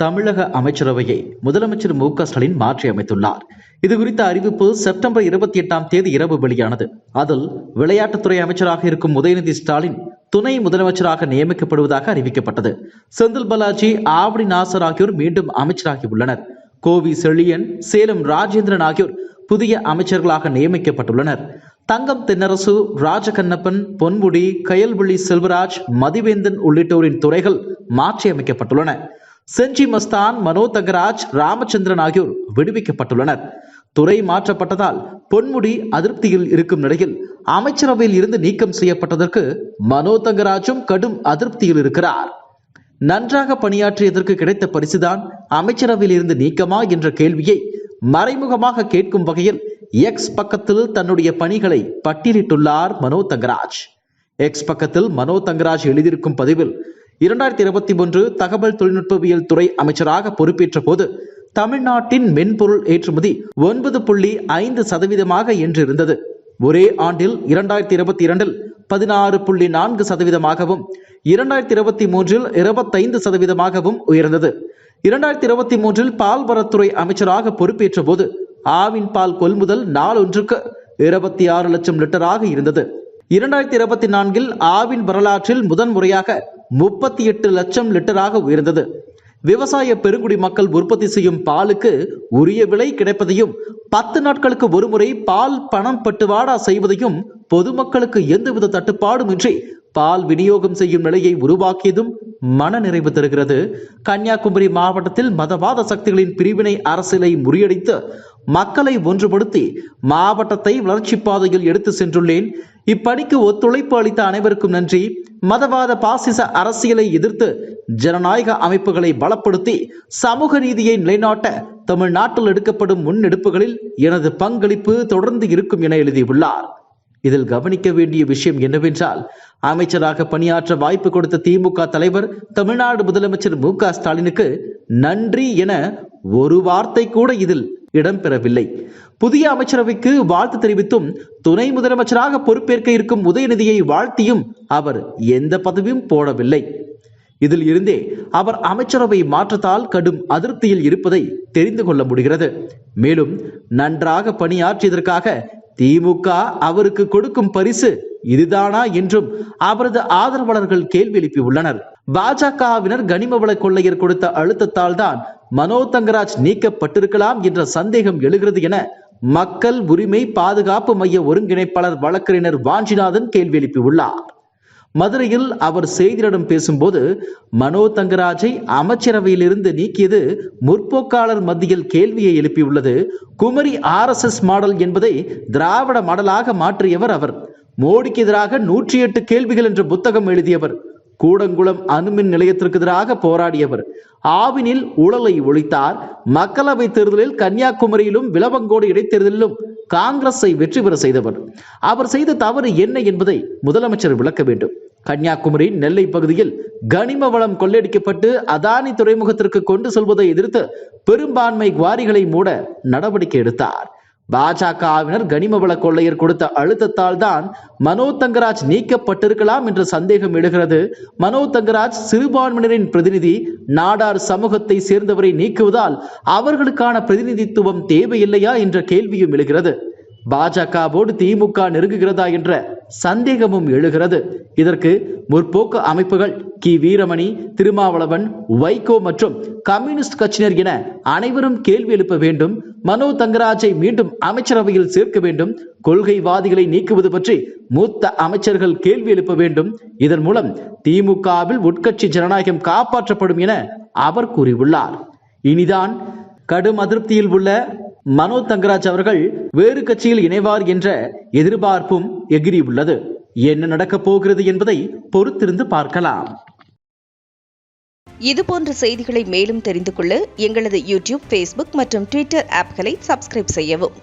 தமிழக அமைச்சரவையை முதலமைச்சர் மு.க.ஸ்டாலின் மாற்றி அமைத்துள்ளார். இதுகுறித்த அறிவிப்பு செப்டம்பர் 28 இரவு வெளியானது. அதில் விளையாட்டுத்துறை அமைச்சராக இருக்கும் உதயநிதி ஸ்டாலின் துணை முதலமைச்சராக நியமிக்கப்படுவதாக அறிவிக்கப்பட்டது. செந்தில் பாலாஜி, ஆவடி நாசர் ஆகியோர் மீண்டும் அமைச்சராகி உள்ளனர். கோவி செழியன், சேலம் ராஜேந்திரன் ஆகியோர் புதிய அமைச்சர்களாக நியமிக்கப்பட்டுள்ளனர். தங்கம் தென்னரசு, ராஜகண்ணப்பன், பொன்முடி, கயல்விழி செல்வராஜ், மதிவேந்தன் உள்ளிட்டோரின் துறைகள் மாற்றி அமைக்கப்பட்டுள்ளன. செஞ்சி மஸ்தான், மனோ தங்கராஜ், ராமச்சந்திரன் ஆகியோர் விடுவிக்கப்பட்டுள்ளனர். துறை மாற்றப்பட்டதால் பொன்முடி அதிருப்தியில் இருக்கும் நிலையில் அமைச்சரவையில் இருந்து நீக்கம் செய்யப்பட்டதற்கு மனோ தங்கராஜும் கடும் அதிருப்தியில் இருக்கிறார். நன்றாக பணியாற்றியதற்கு கிடைத்த பரிசுதான் அமைச்சரவையில் இருந்து நீக்கமா என்ற கேள்வியை மறைமுகமாக கேட்கும் வகையில் எக்ஸ் பக்கத்தில் தன்னுடைய பணிகளை பட்டியலிட்டுள்ளார் மனோ தங்கராஜ். எக்ஸ் பக்கத்தில் மனோ தங்கராஜ் எழுதியிருக்கும் பதிவில் 2021 தகவல் தொழில்நுட்பவியல் துறை அமைச்சராக பொறுப்பேற்ற போது தமிழ்நாட்டின் மென்பொருள் ஏற்றுமதி 9.5% என்றிருந்தது. ஒரே ஆண்டில் 2022 16.4%, 2023 25% உயர்ந்தது. 2023 பால்வளத்துறை அமைச்சராக பொறுப்பேற்ற போது ஆவின் பால் கொள்முதல் நாளொன்றுக்கு 26 லட்சம் லிட்டராக இருந்தது. 2024 ஆவின் வரலாற்றில் முதன்முறையாக 38 லட்சம் லிட்டராக உயர்ந்தது. விவசாய பெருங்குடி மக்கள் உற்பத்தி செய்யும் பாலுக்கு உரிய விலை கிடைப்பதையும் 10 நாட்களுக்கு ஒருமுறை பால் பணம் பட்டுவாடா செய்வதையும் பொதுமக்களுக்கு எந்தவித தட்டுப்பாடுமின்றி பால் விநியோகம் செய்யும் நிலையை உருவாக்கியதும் மன நிறைவு தருகிறது. கன்னியாகுமரி மாவட்டத்தில் மதவாத சக்திகளின் பிரிவினை அரசியலை முறியடித்து மக்களை ஒன்றுபடுத்தி மாவட்டத்தை வளர்ச்சி பாதையில் எடுத்து சென்றுள்ளேன். இப்பணிக்கு ஒத்துழைப்பு அளித்த அனைவருக்கும் நன்றி. மதவாத பாசிச அரசியலை எதிர்த்து ஜனநாயக அமைப்புகளை பலப்படுத்தி சமூக நீதியை நிலைநாட்ட தமிழ்நாட்டில் எடுக்கப்படும் முன்னெடுப்புகளில் எனது பங்களிப்பு தொடர்ந்து இருக்கும் என எழுதியுள்ளார். இதில் கவனிக்க வேண்டிய விஷயம் என்னவென்றால், அமைச்சராக பணியாற்ற வாய்ப்பு கொடுத்த திமுக தலைவர் தமிழ்நாடு முதலமைச்சர் மு.க.ஸ்டாலினுக்கு நன்றி என ஒரு வார்த்தை கூட இதில் இடம்பெறவில்லை. புதிய அமைச்சரவைக்கு வாழ்த்து தெரிவித்தும் துணை முதலமைச்சராக பொறுப்பேற்க இருக்கும் உதயநிதியை வாழ்த்தியும் அவர் எந்த பதவியும் போடவில்லை. இதில் இருந்தே அவர் அமைச்சரவை மாற்றத்தால் கடும் அதிருப்தியில் இருப்பதை தெரிந்து கொள்ள முடிகிறது. மேலும் நன்றாக பணியாற்றியதற்காக திமுக அவருக்கு கொடுக்கும் பரிசு இதுதானா என்றும் அவரது ஆதரவாளர்கள் கேள்வி எழுப்பியுள்ளனர். பாஜகவினர் கனிமவள கொள்ளையர் கொடுத்த அழுத்தத்தால் தான் மனோ தங்கராஜ் நீக்கப்பட்டிருக்கலாம் என்ற சந்தேகம் எழுகிறது என மக்கள் உரிமை பாதுகாப்பு மைய ஒருங்கிணைப்பாளர் வழக்கறிஞர் வாஞ்சிநாதன் கேள்வி எழுப்பியுள்ளார். மதுரையில் அவர் செய்தியாளர்களிடம் பேசும்போது, மனோ தங்கராஜை அமைச்சரவையிலிருந்து நீக்கியது முற்போக்காளர் மத்தியில் கேள்வியை எழுப்பியுள்ளது. குமரி RSS மாடல் என்பதை திராவிட மாடலாக மாற்றியவர் அவர். மோடிக்கு எதிராக 108 கேள்விகள் என்ற புத்தகம் எழுதியவர். கூடங்குளம் அணுமின் நிலையத்திற்கு எதிராக போராடியவர். ஆவினில் ஊழலை ஒழித்தார். மக்களவை தேர்தலில் கன்னியாகுமரியிலும் விளவங்கோடு இடைத்தேர்தலிலும் காங்கிரஸை வெற்றி பெற செய்தவர். அவர் செய்த தவறு என்ன என்பதை முதலமைச்சர் விளக்க வேண்டும். கன்னியாகுமரி நெல்லை பகுதியில் கனிம வளம் கொள்ளையடிக்கப்பட்டு அதானி துறைமுகத்திற்கு கொண்டு செல்வதை எதிர்த்து பெரும்பான்மை குவாரிகளை மூட நடவடிக்கை எடுத்தார். பாஜகவினர் கனிமவள கொள்ளையர் கொடுத்த அழுத்தத்தால் தான் மனோ தங்கராஜ் நீக்கப்பட்டிருக்கலாம் என்ற சந்தேகம் எழுகிறது. மனோ தங்கராஜ் சிறுபான்மையினரின் பிரதிநிதி. நாடார் சமூகத்தை சேர்ந்தவரை நீக்குவதால் அவர்களுக்கான பிரதிநிதித்துவம் தேவையில்லையா என்ற கேள்வியும் எழுகிறது. பாஜகவோடு திமுக நெருங்குகிறதா என்ற சந்தேகமும் எழுகிறது. இதற்கு முற்போக்கு அமைப்புகள் வீரமணி, திருமாவளவன், வைகோ மற்றும் கம்யூனிஸ்ட் கட்சியினர் என அனைவரும் கேள்வி எழுப்ப வேண்டும். மனோ தங்கராஜை மீண்டும் அமைச்சரவையில் சேர்க்க வேண்டும். கொள்கைவாதிகளை நீக்குவது பற்றி மூத்த அமைச்சர்கள் கேள்வி எழுப்ப வேண்டும். இதன் மூலம் திமுகவில் உட்கட்சி ஜனநாயகம் காப்பாற்றப்படும் என அவர் கூறியுள்ளார். இனிதான் கடும் அதிருப்தியில் உள்ள மனோ தங்கராஜ் அவர்கள் வேறு கட்சியில் இணைவார் என்ற எதிர்பார்ப்பும் எகிரியுள்ளது. என்ன நடக்கப் போகிறது என்பதை பொறுத்திருந்து பார்க்கலாம். இதுபோன்ற செய்திகளை மேலும் தெரிந்து கொள்ள எங்களது யூடியூப், Facebook மற்றும் Twitter ஆப்களை சப்ஸ்கிரைப் செய்யவும்.